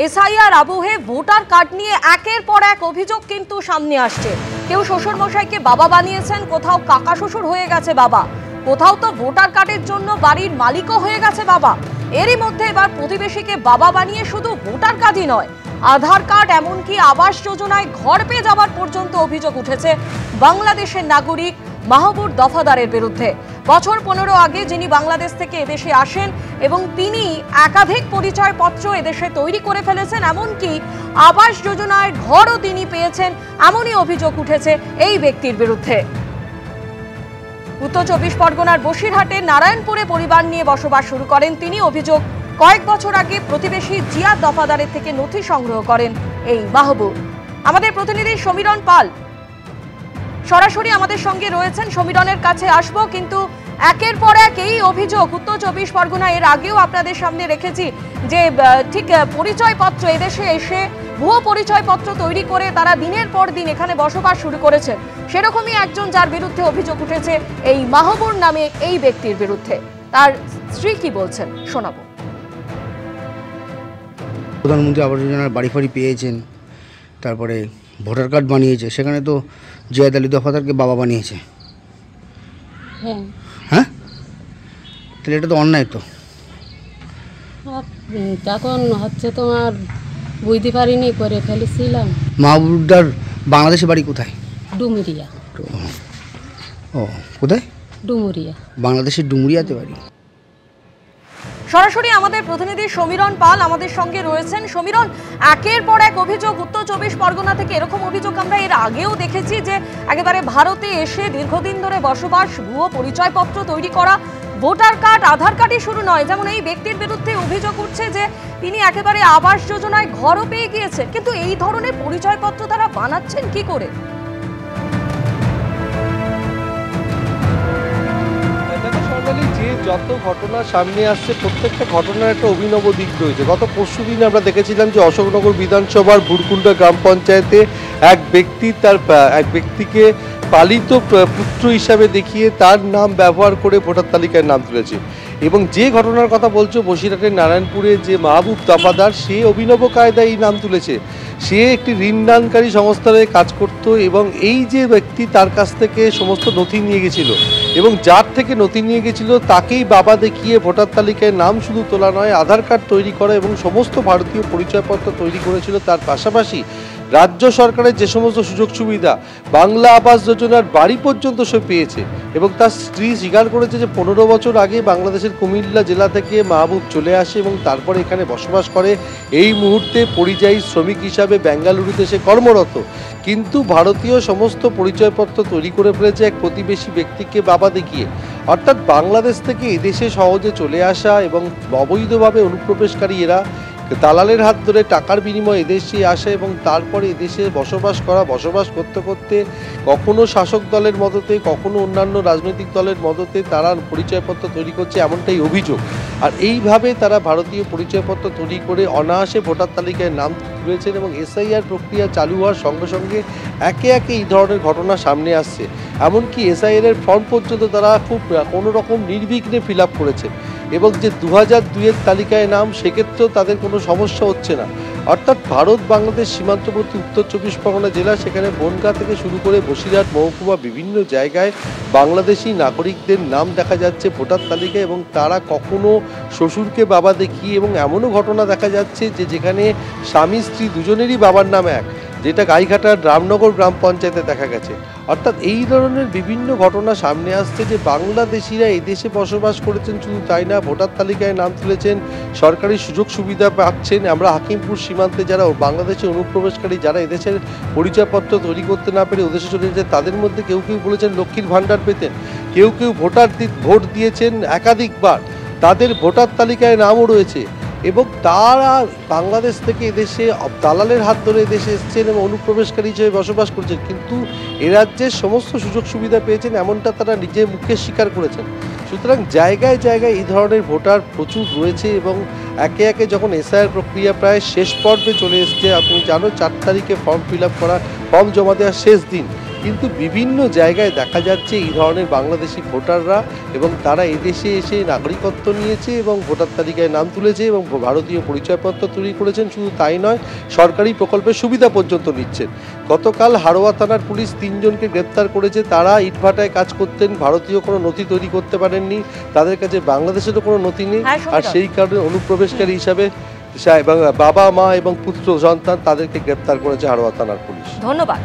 SIR আবহে voter card নিয়ে একের পর এক অভিযোগ কিন্তু সামনে আসছে। কেউ শ্বশুর মশাইকে বাবা বানিয়েছেন, কোথাও কাকা শ্বশুর হয়ে গেছে বাবা, কোথাও তো ভোটার কার্ডের জন্য বাড়ির মালিকও হয়ে গেছে বাবা। এরই মধ্যে এবার প্রতিবেশীকে বাবা বানিয়ে শুধু ভোটার কার্ডই নয়, আধার কার্ড এমনকি আবাস যোজনায় ঘর পেয়ে যাওয়ার পর্যন্ত অভিযোগ উঠেছে বাংলাদেশের নাগরিক মাহবুব দফাদারের বিরুদ্ধে। বছর 15 আগে যিনি বাংলাদেশ থেকে এদেশে আসেন এবং তিনি একাধিক পরিচয়পত্র এদেশে তৈরি করে ফেলেছেন, এমনকি আবাস যোজনায় ঘরও তিনি পেয়েছেন, এমনই অভিযোগ উঠেছে এই ব্যক্তির বিরুদ্ধে। উত্তর 24 পরগনার বসিরহাটের নারায়ণপুরে পরিবার নিয়ে বসবাস শুরু করেন তিনি। অভিযোগ, কয়েক বছর আগে প্রতিবেশী জিয়াদ দফাদারের থেকে নথি সংগ্রহ করেন এই মাহবুব। আমাদের প্রতিনিধি সমীরণ পাল সরাসরি আমাদের সঙ্গে রয়েছেন, সমীরণের কাছে আসবো। কিন্তু একের পর এক এই অভিযোগ উত্তর 24 পরগনা, এর আগেও আপনাদের সামনে রেখেছি যে ঠিক পরিচয়পত্র এদেশে এসে ভুয়ো পরিচয়পত্র তৈরি করে তারা দিনের পর দিন এখানে বসবাস শুরু করেছেন। সেরকমই একজন যার বিরুদ্ধে অভিযোগ উঠেছে এই মাহবুব নামে এই ব্যক্তির বিরুদ্ধে। তার স্ত্রী কি বলছেন শোনাবো। প্রধানমন্ত্রী আবাস যোজনার বাড়ি ফাড়ি পেয়েছেন, তারপরে ভোটার কার্ড বানিয়েছে, সেখানে তো জিয়াদ আলী দফাদারকে বাবা বানিয়েছে। হ্যাঁ, তাহলে এটা তো অন্যায়। তো তখন হচ্ছে তোমার বুঝতে পারিনি, করে ফেলেছিলাম। মাহবুবদার বাংলাদেশে বাড়ি কোথায়? ডুমুরিয়া। ও, কোথায়? ডুমুরিয়া, বাংলাদেশের ডুমুরিয়াতে বাড়ি। সরাসরি আমাদের প্রতিনিধি সমীরণ পাল আমাদের সঙ্গে রয়েছেন। সমীরণ, একের পর এক অভিযোগ উত্তর 24 পরগনা থেকে। এরকম অভিযোগ আমরা এর আগেও দেখেছি যে একেবারে ভারতে এসে দীর্ঘদিন ধরে বসবাস, ভুয়ো পরিচয়পত্র তৈরি করা, ভোটার কার্ড আধার কার্ডই শুরু নয়, যেমন এই ব্যক্তির বিরুদ্ধে অভিযোগ উঠছে যে তিনি একেবারে আবাস যোজনায় ঘরও পেয়ে গিয়েছেন। কিন্তু এই ধরনের পরিচয়পত্র তারা বানাচ্ছেন কি করে? যে যত ঘটনা সামনে আসছে প্রত্যেকটা ঘটনার একটা অভিনব দিক রয়েছে। গত পরশুদিন আমরা দেখেছিলাম যে অশোকনগর বিধানসভার ভুরকুন্ডা গ্রাম পঞ্চায়েতে এক ব্যক্তিকে পালিত পুত্র হিসাবে দেখিয়ে তার নাম ব্যবহার করে ভোটার তালিকায় নাম তুলেছে। এবং যে ঘটনার কথা বলছো বসিরহাটের নারায়ণপুরে যে মাহবুব দফাদার, সে অভিনব কায়দায় এই নাম তুলেছে। সে একটি ঋণদানকারী সংস্থায় কাজ করত এবং এই যে ব্যক্তি তার কাছ থেকে সমস্ত নথি নিয়ে গেছিল এবং যার থেকে নথি নিয়ে গেছিল তাকেই বাবা দেখিয়ে ভোটার তালিকায় নাম শুধু তোলা নয়, আধার কার্ড তৈরি করা এবং সমস্ত ভারতীয় পরিচয়পত্র তৈরি করেছিল। তার পাশাপাশি রাজ্য সরকারের যে সমস্ত সুযোগ সুবিধা, বাংলা আবাস যোজনার বাড়ি পর্যন্ত সে পেয়েছে। এবং তার স্ত্রী স্বীকার করেছে যে 15 বছর আগে বাংলাদেশের কুমিল্লা জেলা থেকে মাহবুব চলে আসে এবং তারপরে এখানে বসবাস করে। এই মুহূর্তে পরিযায়ী শ্রমিক হিসাবে বেঙ্গালুরুতে সে কর্মরত, কিন্তু ভারতীয় সমস্ত পরিচয়পত্র তৈরি করে ফেলেছে এক প্রতিবেশী ব্যক্তিকে বাবা দেখিয়ে। অর্থাৎ বাংলাদেশ থেকে এদেশে সহজে চলে আসা এবং অবৈধভাবে অনুপ্রবেশকারী এরা দালালের হাত ধরে টাকার বিনিময়ে এদেশে আসে এবং তারপরে এদেশে বসবাস করতে করতে কখনো শাসক দলের মদতে, কখনো অন্যান্য রাজনৈতিক দলের মদতে তারা পরিচয়পত্র তৈরি করছে, এমনটাই অভিযোগ। আর এইভাবে তারা ভারতীয় পরিচয়পত্র তৈরি করে অনায়াসে ভোটার তালিকায় নাম তুলেছেন এবং এসআইআর প্রক্রিয়া চালু হওয়ার সঙ্গে সঙ্গে একে একে এই ধরনের ঘটনা সামনে আসছে। এমনকি এসআইআর ফর্ম পর্যন্ত তারা খুব কোনো রকম নির্বিঘ্নে ফিল আপ করেছে এবং যে 2002-এর তালিকায় নাম, সেক্ষেত্রেও তাদের কোনো সমস্যা হচ্ছে না। অর্থাৎ ভারত বাংলাদেশ সীমান্তবর্তী উত্তর 24 পরগনা জেলা, সেখানে বনগাঁ থেকে শুরু করে বসিরহাট মহকুমা বিভিন্ন জায়গায় বাংলাদেশি নাগরিকদের নাম দেখা যাচ্ছে ভোটার তালিকায় এবং তারা কখনো শ্বশুরকে বাবা দেখিয়ে, এবং এমনও ঘটনা দেখা যাচ্ছে যে যেখানে স্বামী স্ত্রী দুজনেরই বাবার নাম এক, যেটা গাইঘাটার রামনগর গ্রাম পঞ্চায়েতে দেখা গেছে। অর্থাৎ এই ধরনের বিভিন্ন ঘটনা সামনে আসছে যে বাংলাদেশিরা এই দেশে বসবাস করেছেন, শুধু তাই না, ভোটার তালিকায় নাম তুলেছেন, সরকারি সুযোগ সুবিধা পাচ্ছেন। আমরা হাকিমপুর সীমান্তে যারা বাংলাদেশে অনুপ্রবেশকারী, যারা এদেশের পরিচয়পত্র তৈরি করতে না পেরে ওদেশে চলে যেতে, তাদের মধ্যে কেউ কেউ বলেছেন লক্ষ্মীর ভাণ্ডার পেতেন, কেউ কেউ ভোট দিয়েছেন একাধিকবার, তাদের ভোটার তালিকায় নামও রয়েছে এবং তারা বাংলাদেশ থেকে এদেশে দালালের হাত ধরে এদেশে এসেছেন এবং অনুপ্রবেশকারী হিসেবে বসবাস করছেন, কিন্তু এ রাজ্যের সমস্ত সুযোগ সুবিধা পেয়েছেন, এমনটা তারা নিজের মুখে স্বীকার করেছেন। সুতরাং জায়গায় জায়গায় এই ধরনের ভোটার প্রচুর রয়েছে এবং একে একে যখন এসআইআর প্রক্রিয়া প্রায় শেষ পর্বে চলে এসছে, আপনি জানো 4 তারিখে ফর্ম ফিল আপ করা, ফর্ম জমা দেওয়ার শেষ দিন, কিন্তু বিভিন্ন জায়গায় দেখা যাচ্ছে এই ধরনের বাংলাদেশি ভোটাররা এবং তারা এদেশে এসে নাগরিকত্ব নিয়েছে এবং ভোটার তালিকায় নাম তুলেছে এবং ভারতীয় পরিচয়পত্র তৈরি করেছেন। শুধু তাই নয়, সরকারি প্রকল্পের সুবিধা পর্যন্ত নিচ্ছেন। গতকাল হাড়োয়া থানার পুলিশ 3 জনকে গ্রেপ্তার করেছে। তারা ইটভাটায় কাজ করতেন, ভারতীয় কোনো নথি তৈরি করতে পারেননি, তাদের কাছে বাংলাদেশেরও কোনো নথি নেই, আর সেই কারণে অনুপ্রবেশকারী হিসাবে এবং বাবা মা এবং পুত্র সন্তান তাদেরকে গ্রেপ্তার করেছে হাড়োয়া থানার পুলিশ। ধন্যবাদ।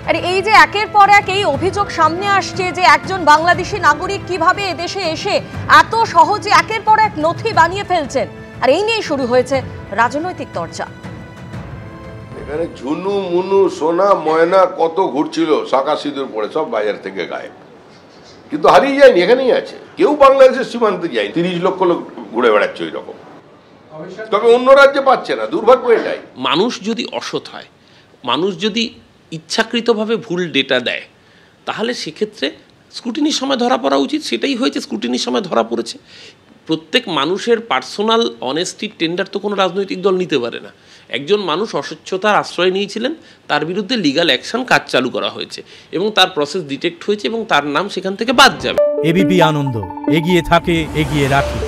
আর এই যে একের পর এক এই অভিযোগ সামনে আসছে যে একজন বাংলাদেশি নাগরিক কিভাবে এদেশে এসে এত সহজে একের পর এক নথি বানিয়ে ফেলছেন, আর এই নিয়েই শুরু হয়েছে রাজনৈতিক চর্চা। এখানে ঝুনু মুনু সোনা ময়না কত ঘুরছিল, শাঁখা সিঁদুর পরে সব বাজার থেকে গায়েব, কিন্তু হারিয়ে যায়নি, এখানেই আছে। কেউ বাংলাদেশের সীমান্তে যায়নি। 30 লক্ষ লোক ঘুরে বেড়াচ্ছে ওই রকম, তবে অন্য রাজ্যে পাচ্ছে না। দুর্ভাগ্য এটাই। মানুষ যদি অসৎ হয়, মানুষ যদি ইচ্ছাকৃতভাবে ভুল ডেটা দেয়, তাহলে সেক্ষেত্রে স্ক্রুটিনির সময় ধরা পড়া উচিত। সেটাই হয়েছে, স্ক্রুটিনির সময় ধরা পড়েছে। প্রত্যেক মানুষের পার্সোনাল অনেস্টির টেন্ডার তো কোনো রাজনৈতিক দল নিতে পারে না। একজন মানুষ অস্বচ্ছতার আশ্রয় নিয়েছিলেন, তার বিরুদ্ধে লিগ্যাল অ্যাকশন কাজ চালু করা হয়েছে এবং তার প্রসেস ডিটেক্ট হয়েছে এবং তার নাম সেখান থেকে বাদ যাবে। এবিপি আনন্দ, এগিয়ে থাকে, এগিয়ে রাখে।